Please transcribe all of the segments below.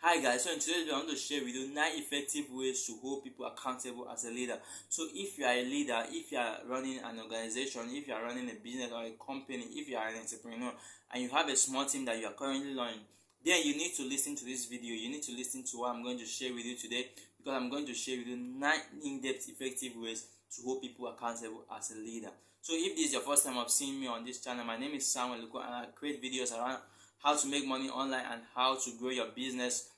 Hi guys, so in today's video I want to share with you 9 effective ways to hold people accountable as a leader. So if you are a leader, if you are running an organization, if you are running a business or a company, if you are an entrepreneur and you have a small team that you are currently running, then you need to listen to this video. You need to listen to what I'm going to share with you today, because I'm going to share with you 9 in-depth effective ways to hold people accountable as a leader. So if this is your first time of seeing me on this channel, my name is Samuel and I create videos around how to make money online and how to grow your business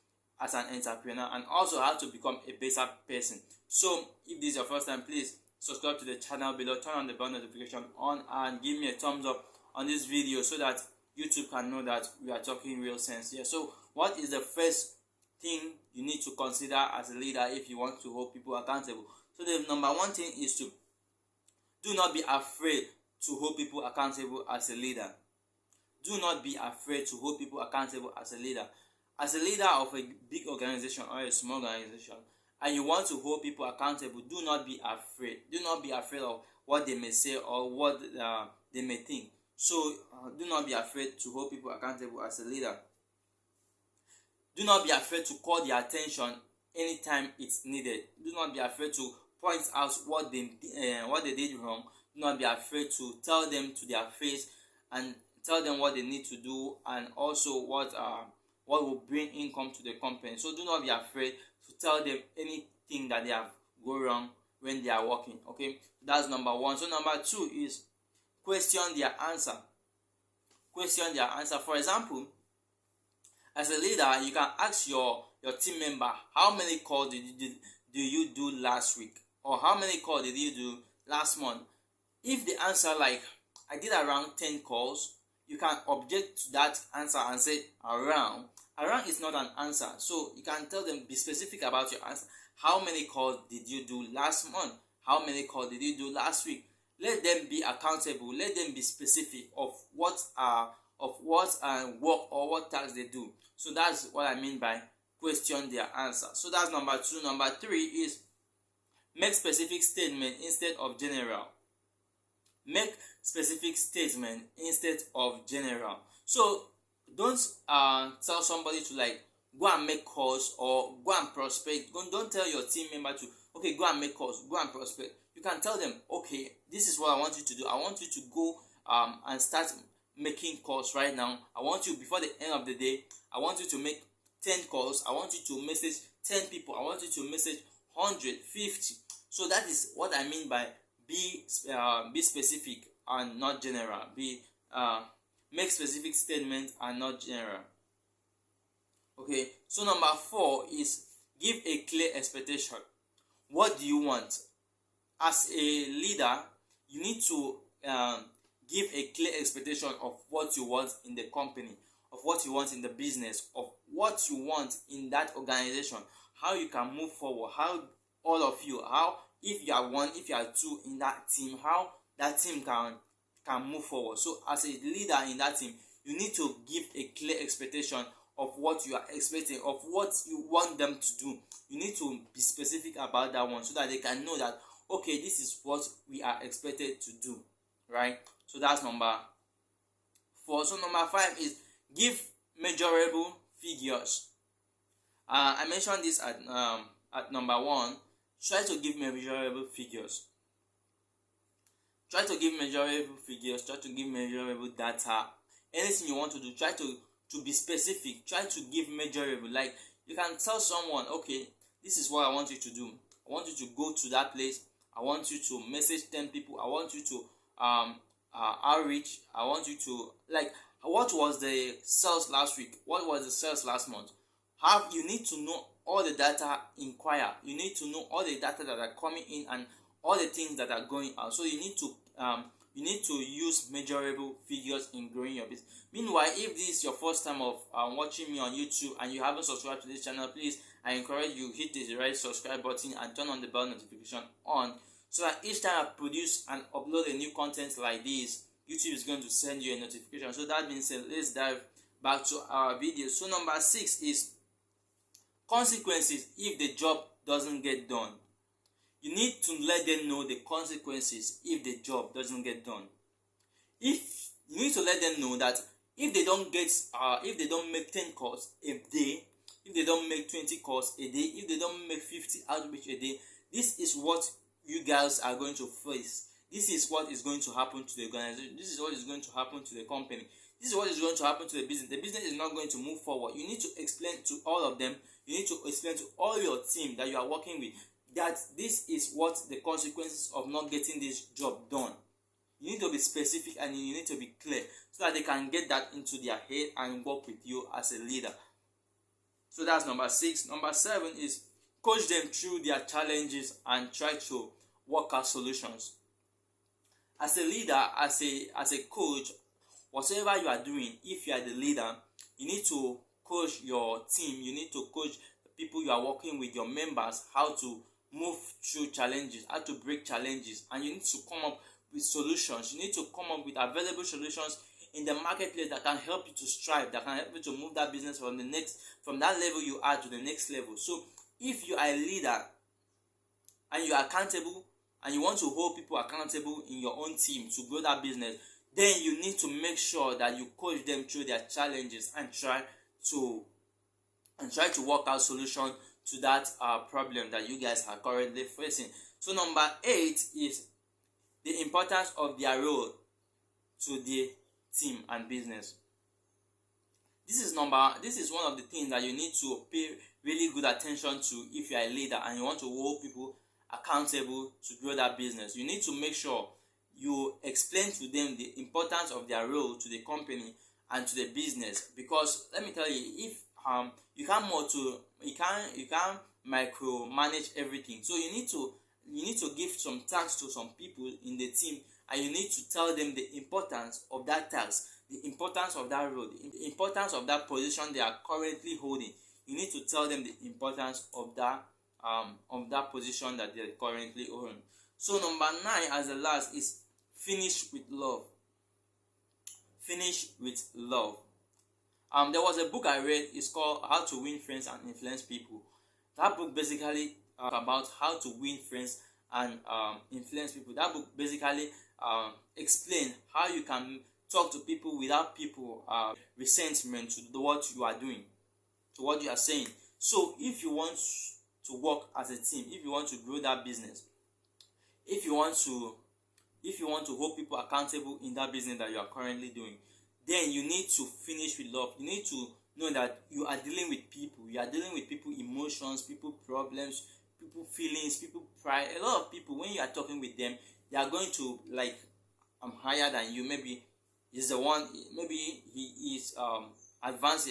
as an entrepreneur, and also how to become a better person. So if this is your first time, please subscribe to the channel below, turn on the bell notification on, and give me a thumbs up on this video so that YouTube can know that we are talking real sense here. So what is the first thing you need to consider as a leader if you want to hold people accountable? So the number one thing is to do not be afraid to hold people accountable as a leader. Do not be afraid to hold people accountable as a leader. As a leader of a big organization or a small organization, and you want to hold people accountable, do not be afraid. Do not be afraid of what they may say or what they may think. So do not be afraid to hold people accountable as a leader. Do not be afraid to call their attention anytime it's needed. Do not be afraid to point out what they did wrong. Do not be afraid to tell them to their face and tell them what they need to do, and also what will bring income to the company. So do not be afraid to tell them anything that they have go wrong when they are working. Okay, that's number one. So number two is question their answer. Question their answer. For example, as a leader, you can ask your team member, how many calls do you do last week, or how many calls did you do last month? If they answer like, I did around 10 calls, you can object to that answer and say around. Around is not an answer. So you can tell them, be specific about your answer. How many calls did you do last month? How many calls did you do last week? Let them be accountable. Let them be specific of what work or what tasks they do. So that's what I mean by question their answer. So that's number two. Number three is make specific statement instead of general. Make specific statement instead of general. So don't tell somebody to like go and make calls or go and prospect. Don't tell your team member to go and make calls, go and prospect. You can tell them, okay, this is what I want you to do. I want you to go and start making calls right now. I want you, before the end of the day, I want you to make 10 calls. I want you to message 10 people. I want you to message 150. So that is what I mean by be specific and not general. Make specific statements and not general. Okay, so number four is give a clear expectation. What do you want? As a leader, you need to give a clear expectation of what you want in the company, of what you want in the business, of what you want in that organization, how you can move forward, how all of you, how if you are one, if you are two in that team, how that team can move forward. So as a leader in that team, you need to give a clear expectation of what you are expecting, of what you want them to do. You need to be specific about that one so that they can know that, okay, this is what we are expected to do, right? So that's number four. So number five is give measurable figures. I mentioned this at number one. Try to give measurable figures. Try to give measurable figures. Try to give measurable data. Anything you want to do, try to be specific. Try to give measurable. Like, you can tell someone, okay, this is what I want you to do. I want you to go to that place. I want you to message 10 people. I want you to outreach. I want you to, like, what was the sales last week? What was the sales last month? You need to know all the data. Inquire. You need to know all the data that are coming in and all the things that are going out. So you need to use measurable figures in growing your business. Meanwhile, if this is your first time of watching me on YouTube and you haven't subscribed to this channel, please, I encourage you, hit the red subscribe button and turn on the bell notification on, so that each time I produce and upload a new content like this, YouTube is going to send you a notification. So that being said, let's dive back to our video. So number 6 is consequences if the job doesn't get done. You need to let them know the consequences if the job doesn't get done. You need to let them know that if they don't make 10 calls a day, if they don't make 20 calls a day, if they don't make 50 outreach a day, this is what you guys are going to face. This is what is going to happen to the organization. This is what is going to happen to the company. This is what is going to happen to the business. The business is not going to move forward. You need to explain to all of them, you need to explain to all your team that you are working with, that this is what the consequences of not getting this job done. You need to be specific and you need to be clear so that they can get that into their head and work with you as a leader. So that's number 6. Number 7 is coach them through their challenges and try to work out solutions. As a leader, as a coach, whatever you are doing, if you are the leader, you need to coach your team. You need to coach the people you are working with, your members, how to move through challenges, how to break challenges, and you need to come up with solutions. You need to come up with available solutions in the marketplace that can help you to strive, that can help you to move that business from that level you are to the next level. So if you are a leader and you are accountable and you want to hold people accountable in your own team to grow that business, then you need to make sure that you coach them through their challenges and try to work out solution to that problem that you guys are currently facing. So number 8 is the importance of their role to the team and business. This is one of the things that you need to pay really good attention to if you are a leader and you want to hold people accountable to grow that business. You need to make sure you explain to them the importance of their role to the company and to the business, because let me tell you, if you can't micromanage everything. So you need to give some tasks to some people in the team, and you need to tell them the importance of that task, the importance of that role, the importance of that position they are currently holding. You need to tell them the importance of that position that they are currently holding. So number 9, as the last, is finish with love. Finish with love. There was a book I read. It's called How to Win Friends and Influence People. That book basically about how to win friends and influence people. That book basically explain how you can talk to people without people resentment to what you are doing, to what you are saying. So if you want to work as a team, if you want to grow that business, if you want to hold people accountable in that business that you are currently doing, then you need to finish with love. You need to know that you are dealing with people. You are dealing with people emotions, people problems, people feelings, people pride. A lot of people, when you are talking with them, they are going to like, I'm higher than you. Maybe he's the one. Maybe he is advanced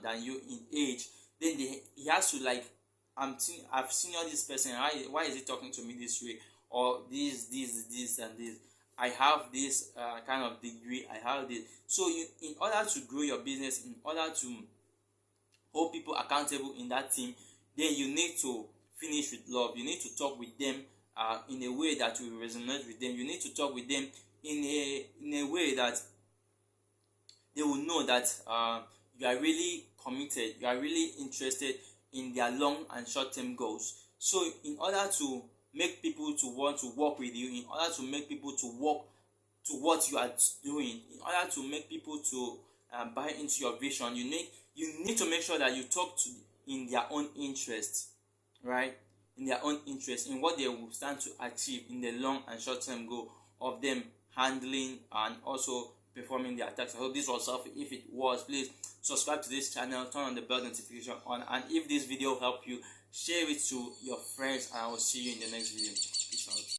than you in age. Then he has to like, I've seen this person. Why is he talking to me this way? Or this and this. I have this kind of degree. I have this. So in order to grow your business, in order to hold people accountable in that team, then you need to finish with love. You need to talk with them in a way that will resonate with them. You need to talk with them in a way that they will know that you are really committed. You are really interested in their long and short-term goals. So in order to make people to want to work with you, in order to make people to work to what you are doing, in order to make people to buy into your vision, you need to make sure that you talk to in their own interest, right? In their own interest, in what they will stand to achieve in the long and short-term goal of them handling and also performing their tasks. I hope this was helpful. If it was, please subscribe to this channel, turn on the bell notification on, and if this video helped you, share it to your friends, and I will see you in the next video. Peace out.